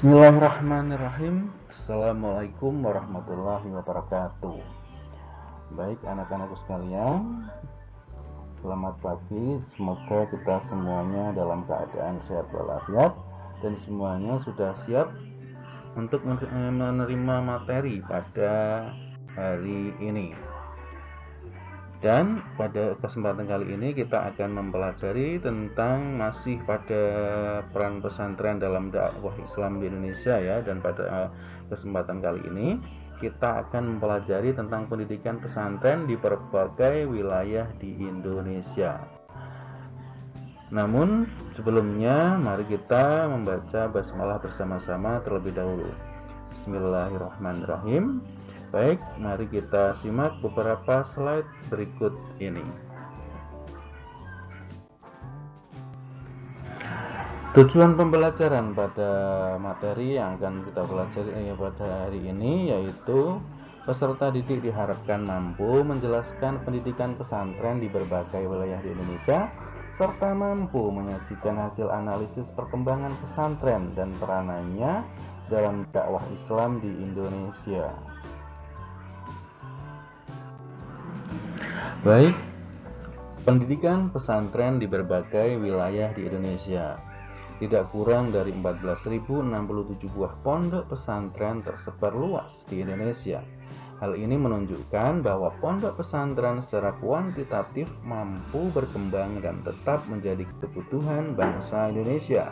Bismillahirrahmanirrahim. Assalamualaikum warahmatullahi wabarakatuh. Baik anak-anakku sekalian, selamat pagi. Semoga kita semuanya dalam keadaan sehat walafiat dan semuanya sudah siap untuk menerima materi pada hari ini. Dan pada kesempatan kali ini kita akan mempelajari tentang masih pada peran pesantren dalam dakwah Islam di Indonesia ya. Dan pada kesempatan kali ini kita akan mempelajari tentang pendidikan pesantren di berbagai wilayah di Indonesia. Namun sebelumnya mari kita membaca basmalah bersama-sama terlebih dahulu. Bismillahirrahmanirrahim. Baik, mari kita simak beberapa slide berikut ini. Tujuan pembelajaran pada materi yang akan kita pelajari pada hari ini yaitu peserta didik diharapkan mampu menjelaskan pendidikan pesantren di berbagai wilayah di Indonesia serta mampu menyajikan hasil analisis perkembangan pesantren dan peranannya dalam dakwah Islam di Indonesia. Baik, pendidikan pesantren di berbagai wilayah di Indonesia. Tidak kurang dari 14.067 buah pondok pesantren tersebar luas di Indonesia. Hal ini menunjukkan bahwa pondok pesantren secara kuantitatif mampu berkembang dan tetap menjadi kebutuhan bangsa Indonesia.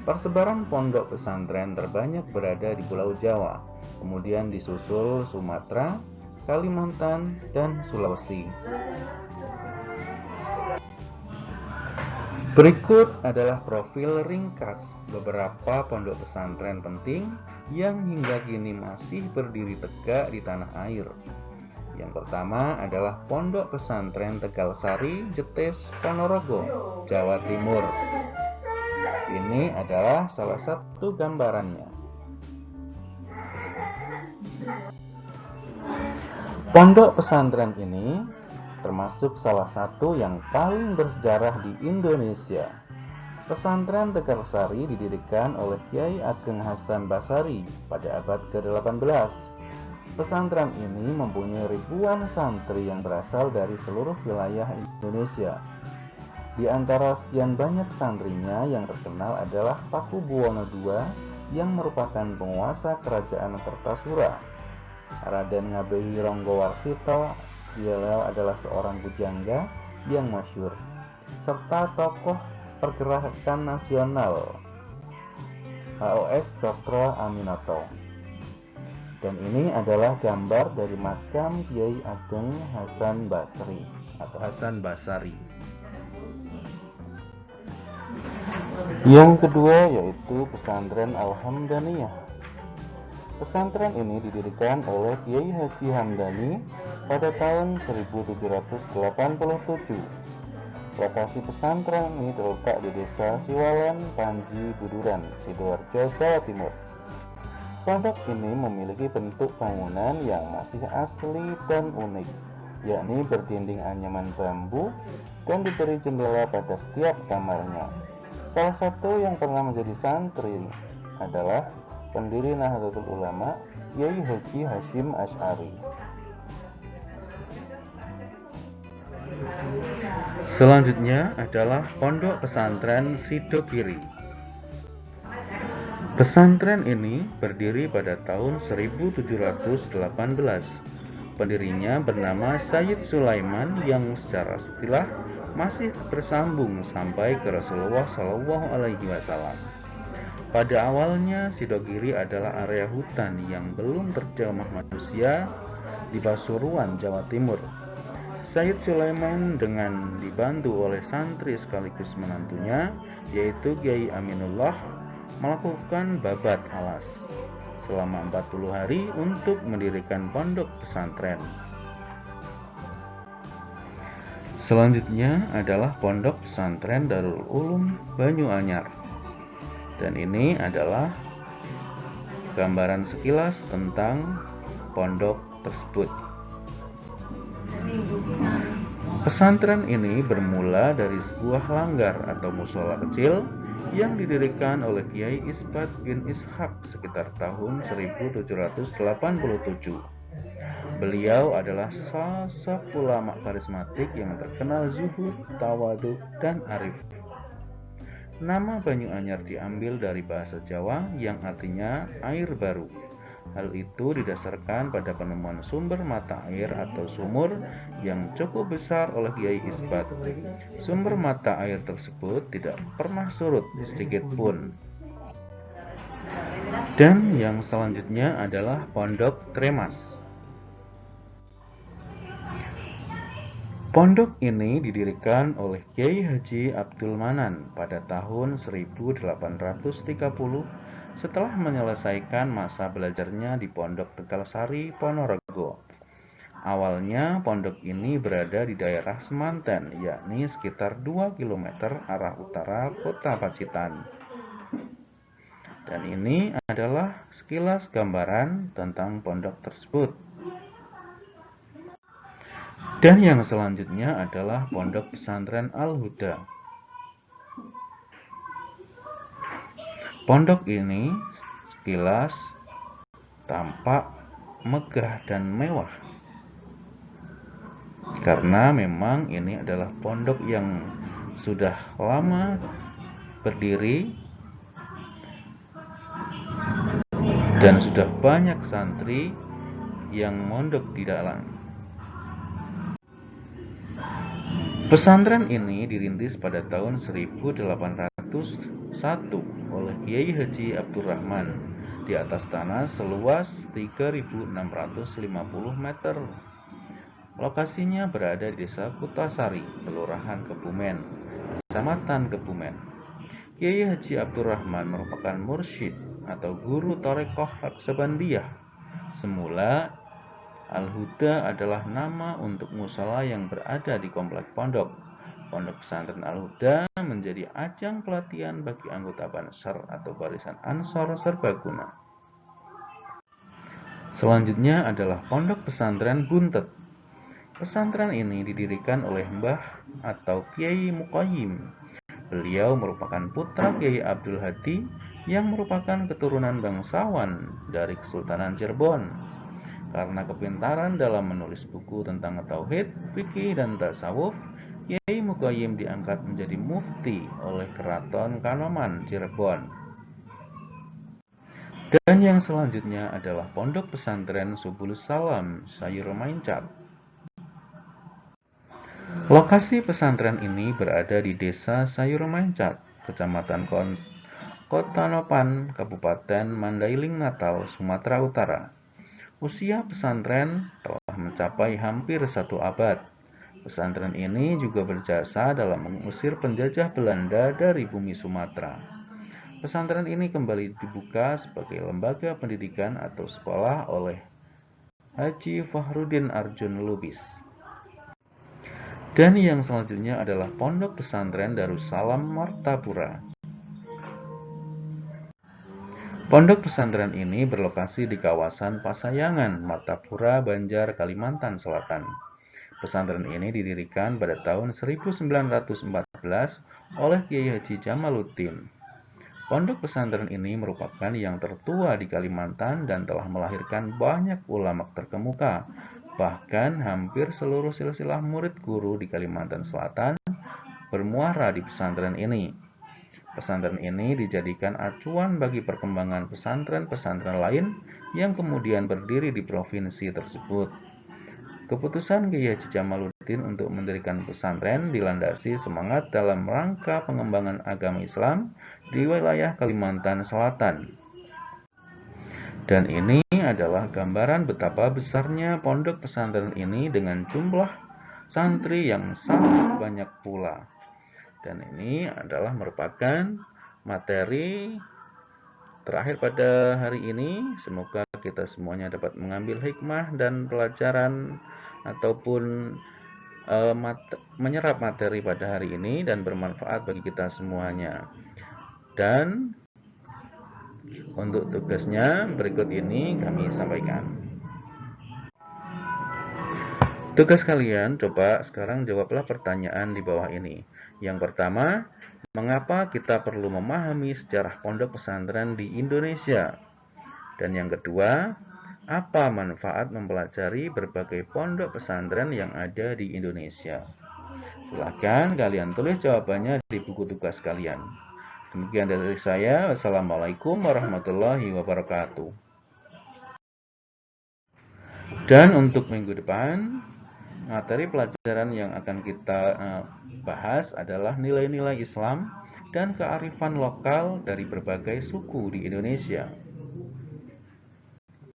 Persebaran pondok pesantren terbanyak berada di Pulau Jawa, kemudian disusul Sumatera, Kalimantan, dan Sulawesi. Berikut adalah profil ringkas beberapa pondok pesantren penting yang hingga kini masih berdiri tegak di tanah air. Yang pertama adalah Pondok Pesantren Tegal Sari, Jetis, Ponorogo, Jawa Timur. Ini adalah salah satu gambarannya. Pondok pesantren ini termasuk salah satu yang paling bersejarah di Indonesia. Pesantren Tegal Sari didirikan oleh Kyai Ageng Hasan Basari pada abad ke-18. Pesantren ini mempunyai ribuan santri yang berasal dari seluruh wilayah Indonesia. Di antara sekian banyak santrinya yang terkenal adalah Paku Buwono II yang merupakan penguasa kerajaan Kertasura. Raden Ngabei Ronggowarsito, beliau adalah seorang pujangga yang masyhur, serta tokoh pergerakan nasional HOS Cokro Aminoto. Dan ini adalah gambar dari makam Kyai Ageng Hasan Basri atau Hasan Basari. Yang kedua yaitu pesantren Al-Hamdaniyah. Pesantren ini didirikan oleh Kiai Haji Hamdani pada tahun 1787. Lokasi pesantren ini terletak di Desa Siwalan, Panji, Buduran, Sidoarjo, Jawa Timur. Pondok ini memiliki bentuk bangunan yang masih asli dan unik, yakni berdinding anyaman bambu dan diberi jendela pada setiap kamarnya. Salah satu yang pernah menjadi santri adalah pendiri Nahdlatul Ulama, Kyai Haji Hasyim Asy'ari. Selanjutnya adalah Pondok Pesantren Sidogiri. Pesantren ini berdiri pada tahun 1718. Pendirinya bernama Sayyid Sulaiman yang secara silsilah masih bersambung sampai ke Rasulullah SAW. Pada awalnya, Sidogiri adalah area hutan yang belum terjamah manusia di Pasuruan, Jawa Timur. Sayyid Sulaiman dengan dibantu oleh santri sekaligus menantunya, yaitu Kyai Aminullah, melakukan babat alas selama 40 hari untuk mendirikan pondok pesantren. Selanjutnya adalah Pondok Pesantren Darul Ulum Banyuanyar. Dan ini adalah gambaran sekilas tentang pondok tersebut. Pesantren ini bermula dari sebuah langgar atau musola kecil yang didirikan oleh Kiai Isbat bin Ishaq sekitar tahun 1787. Beliau adalah sosok ulama karismatik yang terkenal zuhud, tawadhu, dan arif. Nama Banyu diambil dari bahasa Jawa yang artinya air baru. Hal itu didasarkan pada penemuan sumber mata air atau sumur yang cukup besar oleh Kiai Isbat. Sumber mata air tersebut tidak pernah surut sedikit pun. Dan yang selanjutnya adalah Pondok Tremas. Pondok ini didirikan oleh Kiai Haji Abdul Manan pada tahun 1830 setelah menyelesaikan masa belajarnya di Pondok Tegalsari, Ponorogo. Awalnya pondok ini berada di daerah Semanten, yakni sekitar 2 km arah utara kota Pacitan. Dan ini adalah sekilas gambaran tentang pondok tersebut. Dan yang selanjutnya adalah Pondok Pesantren Al-Huda. Pondok ini sekilas tampak megah dan mewah, karena memang ini adalah pondok yang sudah lama berdiri dan sudah banyak santri yang mondok di dalam. Pesantren ini dirintis pada tahun 1801 oleh Kiai Haji Abdurrahman di atas tanah seluas 3.650 meter. Lokasinya berada di Desa Kutasari, Kelurahan Kebumen, Kecamatan Kebumen. Kiai Haji Abdurrahman merupakan mursyid atau guru Thorekoh Naqsabandiyah. Semula Al-Huda adalah nama untuk musala yang berada di komplek pondok. Pondok Pesantren Al-Huda menjadi ajang pelatihan bagi anggota Bansar atau Barisan Ansor Serbaguna. Selanjutnya adalah Pondok Pesantren Buntet. Pesantren ini didirikan oleh Mbah atau Kiai Muqayyim. Beliau merupakan putra Kiai Abdul Hadi yang merupakan keturunan bangsawan dari Kesultanan Cirebon. Karena kepintaran dalam menulis buku tentang tauhid, fikih, dan tasawuf, Kiai Muqayyim diangkat menjadi mufti oleh Keraton Kanoman Cirebon. Dan yang selanjutnya adalah Pondok Pesantren Subulus Salam, Sayur Maincat. Lokasi pesantren ini berada di Desa Sayur Maincat, Kecamatan Kotanopan, Kabupaten Mandailing Natal, Sumatera Utara. Usia pesantren telah mencapai hampir 1 abad. Pesantren ini juga berjasa dalam mengusir penjajah Belanda dari bumi Sumatera. Pesantren ini kembali dibuka sebagai lembaga pendidikan atau sekolah oleh Haji Fahrudin Arjun Lubis. Dan yang selanjutnya adalah Pondok Pesantren Darussalam Martapura. Pondok pesantren ini berlokasi di kawasan Pasayangan, Martapura, Banjar, Kalimantan Selatan. Pesantren ini didirikan pada tahun 1914 oleh Kiai Haji Jamaluddin. Pondok pesantren ini merupakan yang tertua di Kalimantan dan telah melahirkan banyak ulama terkemuka. Bahkan hampir seluruh silsilah murid guru di Kalimantan Selatan bermuara di pesantren ini. Pesantren ini dijadikan acuan bagi perkembangan pesantren-pesantren lain yang kemudian berdiri di provinsi tersebut. Keputusan Kiai Haji Jamaluddin untuk mendirikan pesantren dilandasi semangat dalam rangka pengembangan agama Islam di wilayah Kalimantan Selatan. Dan ini adalah gambaran betapa besarnya pondok pesantren ini dengan jumlah santri yang sangat banyak pula. Dan ini adalah merupakan materi terakhir pada hari ini. Semoga kita semuanya dapat mengambil hikmah dan pelajaran ataupun menyerap materi pada hari ini dan bermanfaat bagi kita semuanya. Dan untuk tugasnya berikut ini kami sampaikan. Tugas kalian, coba sekarang jawablah pertanyaan di bawah ini. Yang pertama, Mengapa kita perlu memahami sejarah pondok pesantren di Indonesia? Dan yang kedua, apa manfaat mempelajari berbagai pondok pesantren yang ada di Indonesia? Silahkan kalian tulis jawabannya di buku tugas kalian. Demikian dari saya. Wassalamualaikum warahmatullahi wabarakatuh. Dan untuk minggu depan, materi pelajaran yang akan kita bahas adalah nilai-nilai Islam dan kearifan lokal dari berbagai suku di Indonesia.